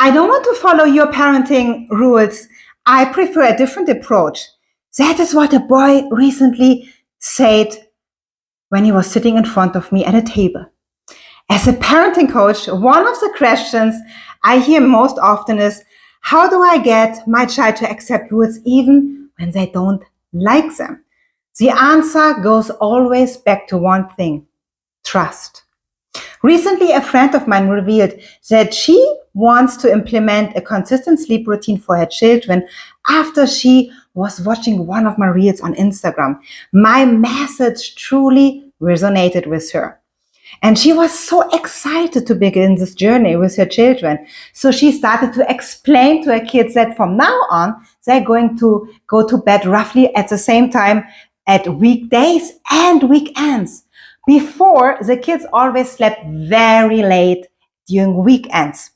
I don't want to follow your parenting rules. I prefer a different approach. That is what a boy recently said when he was sitting in front of me at a table. As a parenting coach, one of the questions I hear most often is, how do I get my child to accept rules even when they don't like them? The answer goes always back to one thing: trust. Recently, a friend of mine revealed that she wants to implement a consistent sleep routine for her children after she was watching one of my reels on Instagram. My message truly resonated with her. And she was so excited to begin this journey with her children. So she started to explain to her kids that from now on, they're going to go to bed roughly at the same time at weekdays and weekends. Before, the kids always slept very late during weekends.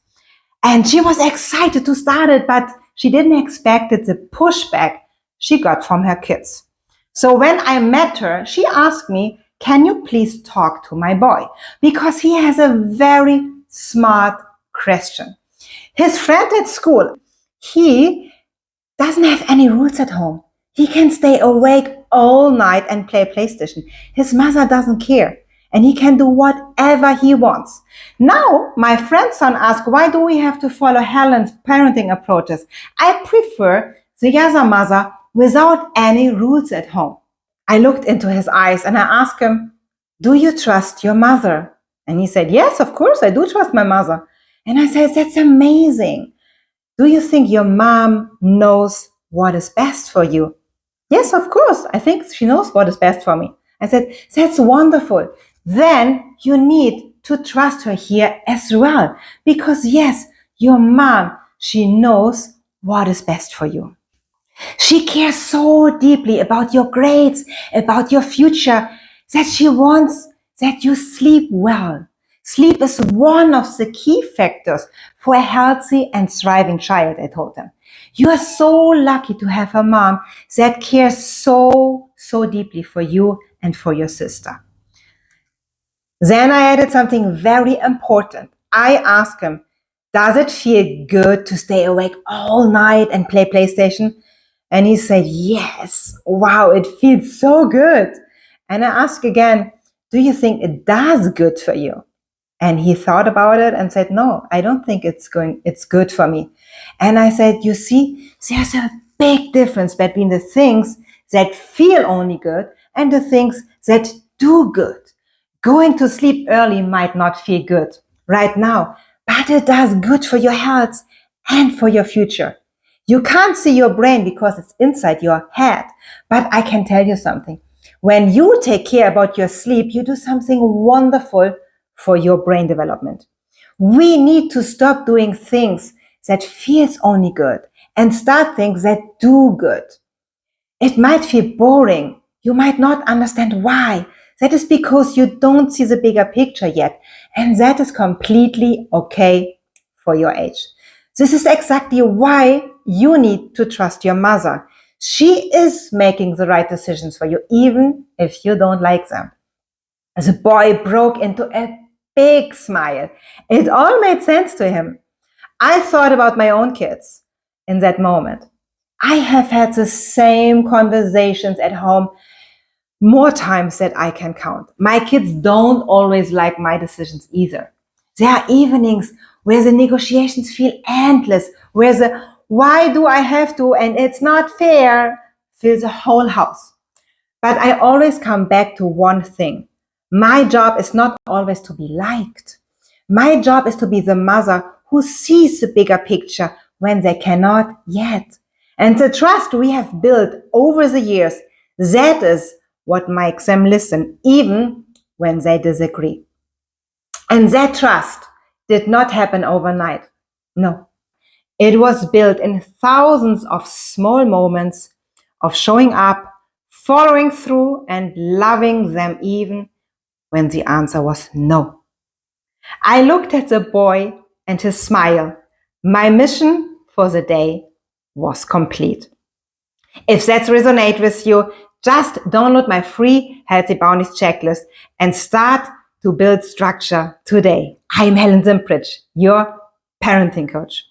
And she was excited to start it, but she didn't expect the pushback she got from her kids. So when I met her, she asked me, can you please talk to my boy? Because he has a very smart question. His friend at school, he doesn't have any rules at home. He can stay awake all night and play PlayStation. His mother doesn't care, and he can do whatever he wants. Now, my friend's son asked, why do we have to follow Helen's parenting approaches? I prefer the other mother without any rules at home. I looked into his eyes and I asked him, do you trust your mother? And he said, yes, of course, I do trust my mother. And I said, that's amazing. Do you think your mom knows what is best for you? Yes, of course. I think she knows what is best for me. I said, that's wonderful. Then you need to trust her here as well. Because yes, your mom, she knows what is best for you. She cares so deeply about your grades, about your future, that she wants that you sleep well. Sleep is one of the key factors for a healthy and thriving child, I told them. You are so lucky to have a mom that cares so deeply for you and for your sister. Then I added something very important. I asked him, does it feel good to stay awake all night and play PlayStation? And he said, yes, wow, it feels so good. And I asked again, do you think it does good for you? And he thought about it and said, no, I don't think it's good for me. And I said, you see, there's a big difference between the things that feel only good and the things that do good. Going to sleep early might not feel good right now, but it does good for your health and for your future. You can't see your brain because it's inside your head, but I can tell you something. When you take care about your sleep, you do something wonderful for your brain development. We need to stop doing things that feels only good and start things that do good. It might feel boring. You might not understand why. That is because you don't see the bigger picture yet. And that is completely okay for your age. This is exactly why you need to trust your mother. She is making the right decisions for you, even if you don't like them. The boy broke into a big smile. It all made sense to him. I thought about my own kids in that moment. I have had the same conversations at home more times than I can count. My kids don't always like my decisions either. There are evenings where the negotiations feel endless, where the why do I have to and it's not fair fills the whole house. But I always come back to one thing. My job is not always to be liked. My job is to be the mother who sees the bigger picture when they cannot yet. And the trust we have built over the years, that is what makes them listen, even when they disagree. And that trust did not happen overnight. No. It was built in thousands of small moments of showing up, following through, and loving them even when the answer was no. I looked at the boy and his smile. My mission for the day was complete. If that resonates with you, just download my free Healthy Boundaries checklist and start to build structure today. I'm Helen Zimprich, your parenting coach.